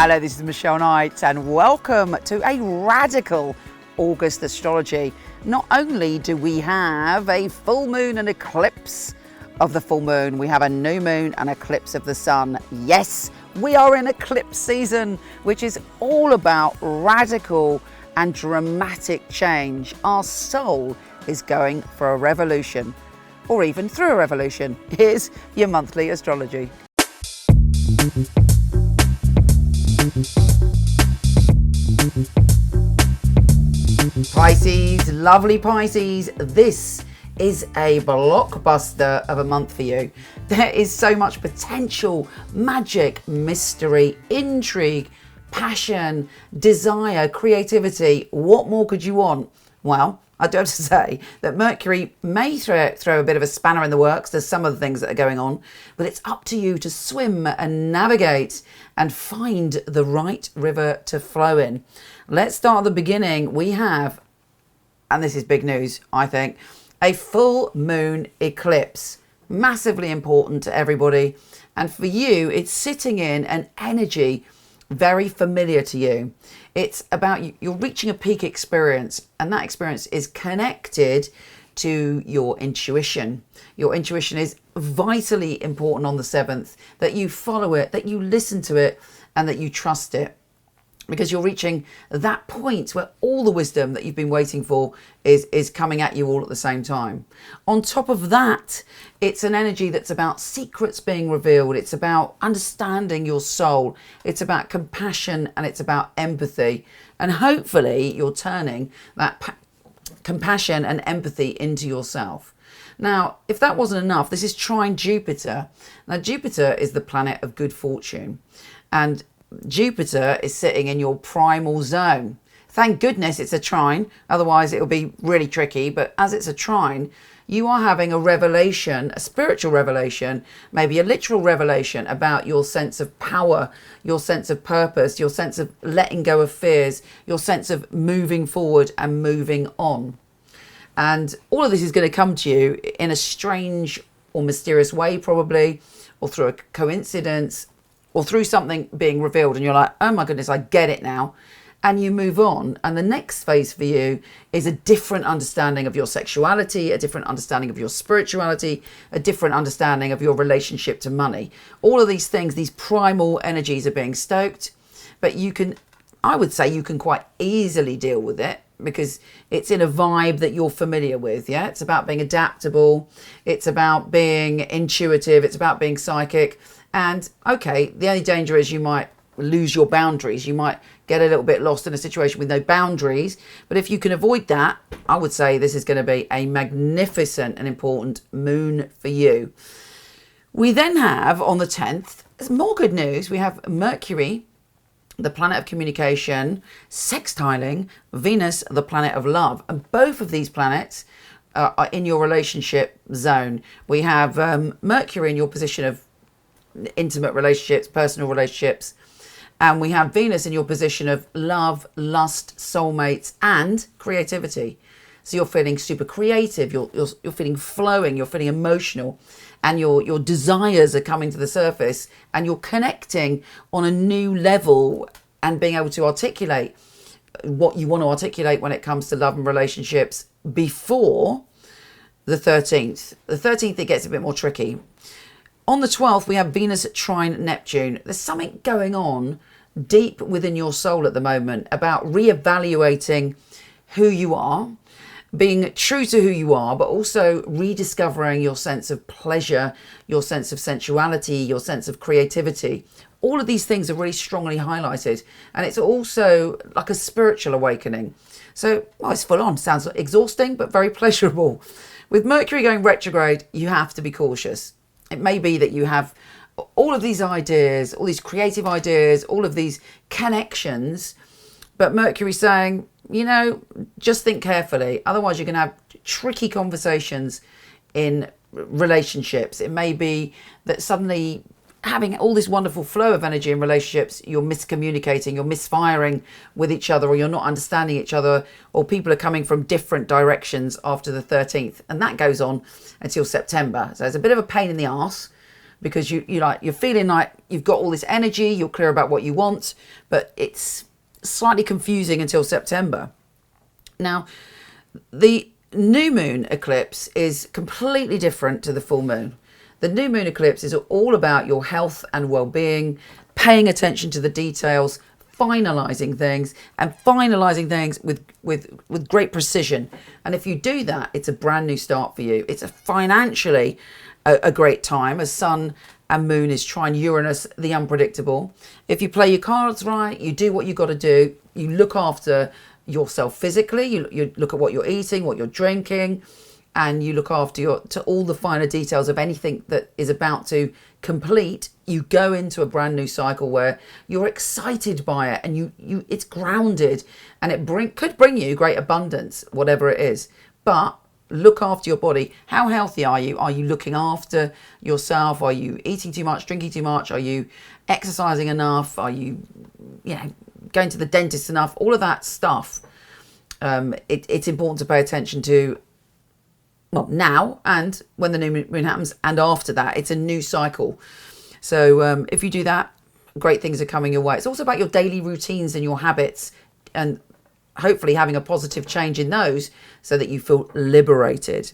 Hello, this is Michele Knight and welcome to a radical August astrology. Not only do we have a full moon and eclipse of the full moon, we have a new moon and eclipse of the sun. Yes, we are in eclipse season, which is all about radical and dramatic change. Our soul is going for a revolution, or even through a revolution. Here's your monthly astrology. Pisces, lovely Pisces, this is a blockbuster of a month for you. There is so much potential, magic, mystery, intrigue, passion, desire, creativity. What more could you want? Well, I do have to say that Mercury may throw a bit of a spanner in the works. There's some of the things that are going on, but it's up to you to swim and navigate and find the right river to flow in. Let's start at the beginning. We have, and this is big news, I think, a full moon eclipse. Massively important to everybody. And for you, it's sitting in an energy very familiar to you. It's about you're reaching a peak experience, and that experience is connected to your intuition. Your intuition is vitally important on the 7th, that you follow it, that you listen to it, and that you trust it. Because you're reaching that point where all the wisdom that you've been waiting for is coming at you all at the same time. On top of that, it's an energy that's about secrets being revealed. It's about understanding your soul. It's about compassion and it's about empathy. And hopefully you're turning that compassion and empathy into yourself. Now, if that wasn't enough, this is trine Jupiter. Now, Jupiter is the planet of good fortune. And Jupiter is sitting in your primal zone. Thank goodness it's a trine, otherwise it'll be really tricky. But as it's a trine, you are having a revelation, a spiritual revelation, maybe a literal revelation about your sense of power, your sense of purpose, your sense of letting go of fears, your sense of moving forward and moving on. And all of this is going to come to you in a strange or mysterious way, probably, or through a coincidence, or through something being revealed, and you're like, oh my goodness, I get it now. And you move on. And the next phase for you is a different understanding of your sexuality, a different understanding of your spirituality, a different understanding of your relationship to money. All of these things, these primal energies are being stoked, but you can, I would say you can quite easily deal with it because it's in a vibe that you're familiar with. Yeah, it's about being adaptable. It's about being intuitive. It's about being psychic. And okay, the only danger is you might lose your boundaries. You might get a little bit lost in a situation with no boundaries. But if you can avoid that, I would say this is going to be a magnificent and important moon for you. We then have on the 10th, there's more good news. We have Mercury, the planet of communication, sextiling Venus, the planet of love. And both of these planets are in your relationship zone. We have Mercury in your position of intimate relationships, personal relationships, and we have Venus in your position of love, lust, soulmates, and creativity. So you're feeling super creative, you're feeling flowing, you're feeling emotional, and your desires are coming to the surface, and you're connecting on a new level and being able to articulate what you want to articulate when it comes to love and relationships before the 13th. The 13th, it gets a bit more tricky. On the 12th, we have Venus trine Neptune. There's something going on deep within your soul at the moment about reevaluating who you are, being true to who you are, but also rediscovering your sense of pleasure, your sense of sensuality, your sense of creativity. All of these things are really strongly highlighted. And it's also like a spiritual awakening. So, well, it's full on. Sounds exhausting, but very pleasurable. With Mercury going retrograde, you have to be cautious. It may be that you have all of these ideas, all these creative ideas, all of these connections, but Mercury's saying, you know, just think carefully. Otherwise, you're going to have tricky conversations in relationships. It may be that suddenly having all this wonderful flow of energy in relationships, you're miscommunicating, you're misfiring with each other, or you're not understanding each other, or people are coming from different directions after the 13th. And that goes on until September. So it's a bit of a pain in the arse, because you're feeling like you've got all this energy, you're clear about what you want, but it's slightly confusing until September. Now, the new moon eclipse is completely different to the full moon. The new moon eclipse is all about your health and well-being, paying attention to the details, finalizing things with great precision. And if you do that, it's a brand new start for you. It's a financially a great time as Sun and Moon is trine Uranus, the unpredictable. If you play your cards right, you do what you got to do, you look after yourself physically, you look at what you're eating, what you're drinking, and you look after to all the finer details of anything that is about to complete. You go into a brand new cycle where you're excited by it, and you it's grounded, and it could bring you great abundance, whatever it is. But look after your body. How healthy are you? Are you looking after yourself? Are you eating too much, drinking too much? Are you exercising enough? Are you going to the dentist enough? All of that stuff. It's important to pay attention to. Well, now and when the new moon happens, and after that, it's a new cycle. So if you do that, great things are coming your way. It's also about your daily routines and your habits, and hopefully having a positive change in those so that you feel liberated.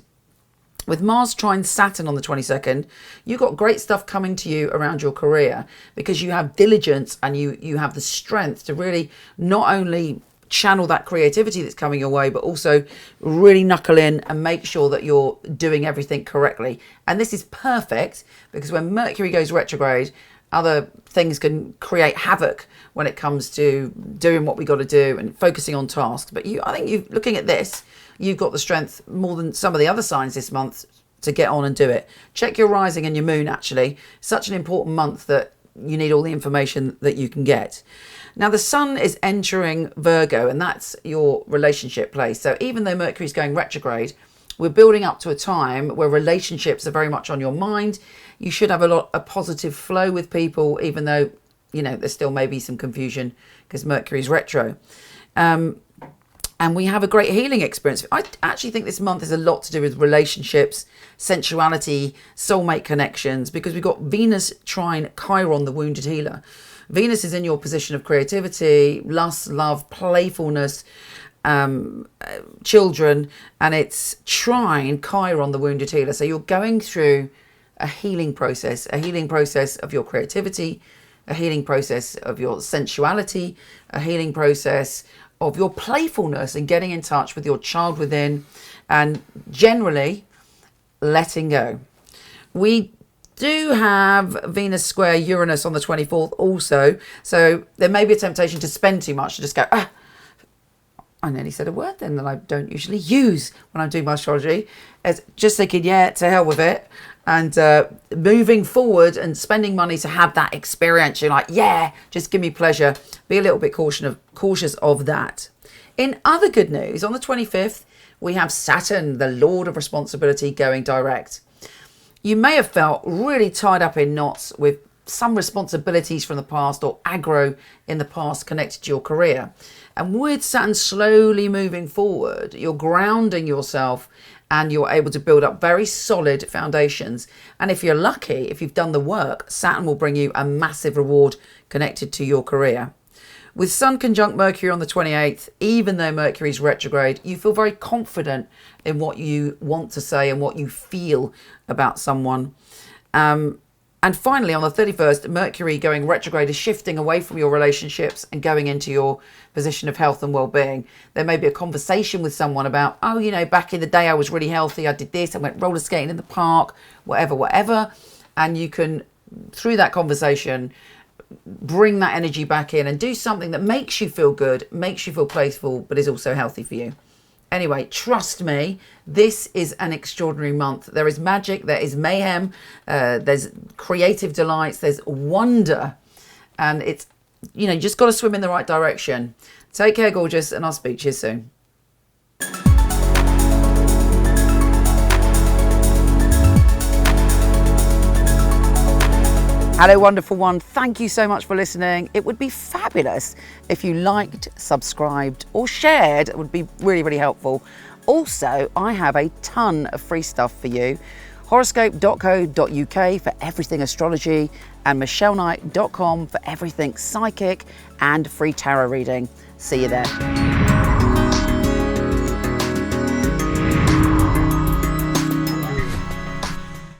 With Mars trine Saturn on the 22nd, you've got great stuff coming to you around your career because you have diligence and you have the strength to really not only channel that creativity that's coming your way, but also really knuckle in and make sure that you're doing everything correctly. And this is perfect because when Mercury goes retrograde, other things can create havoc when it comes to doing what we got to do and focusing on tasks. But I think looking at this, you've got the strength more than some of the other signs this month to get on and do it. Check your rising and your moon, actually. Such an important month that you need all the information that you can get. Now, the sun is entering Virgo, and that's your relationship place. So even though Mercury's going retrograde, we're building up to a time where relationships are very much on your mind. You should have a positive flow with people, even though, there still may be some confusion because Mercury's retro. And we have a great healing experience. I actually think this month is a lot to do with relationships, sensuality, soulmate connections, because we've got Venus trine Chiron, the wounded healer. Venus is in your position of creativity, lust, love, playfulness, children, and it's trine Chiron, the wounded healer. So you're going through a healing process of your creativity, a healing process of your sensuality, a healing process of your playfulness and getting in touch with your child within, and generally letting go. We do have Venus square Uranus on the 24th also, so there may be a temptation to spend too much, to just go, I nearly said a word then that I don't usually use when I'm doing my astrology. It's just thinking, to hell with it, and moving forward and spending money to have that experience. You're like, just give me pleasure. Be a little bit cautious of that. In other good news, on the 25th, we have Saturn, the Lord of Responsibility, going direct. You may have felt really tied up in knots with some responsibilities from the past or aggro in the past connected to your career. And with Saturn slowly moving forward, you're grounding yourself and you're able to build up very solid foundations. And if you're lucky, if you've done the work, Saturn will bring you a massive reward connected to your career. With Sun conjunct Mercury on the 28th, even though Mercury's retrograde, you feel very confident in what you want to say and what you feel about someone. And finally, on the 31st, Mercury going retrograde is shifting away from your relationships and going into your position of health and well-being. There may be a conversation with someone about, back in the day I was really healthy, I did this, I went roller skating in the park, whatever. And you can, through that conversation, bring that energy back in and do something that makes you feel good, makes you feel playful, but is also healthy for you. Anyway, trust me, this is an extraordinary month. There is magic, there is mayhem, there's creative delights, there's wonder, and it's, you just got to swim in the right direction. Take care, gorgeous, and I'll speak to you soon. Hello, wonderful one. Thank you so much for listening. It would be fabulous if you liked, subscribed, or shared. It would be really, really helpful. Also, I have a ton of free stuff for you. Horoscope.co.uk for everything astrology, and michelleknight.com for everything psychic and free tarot reading. See you there.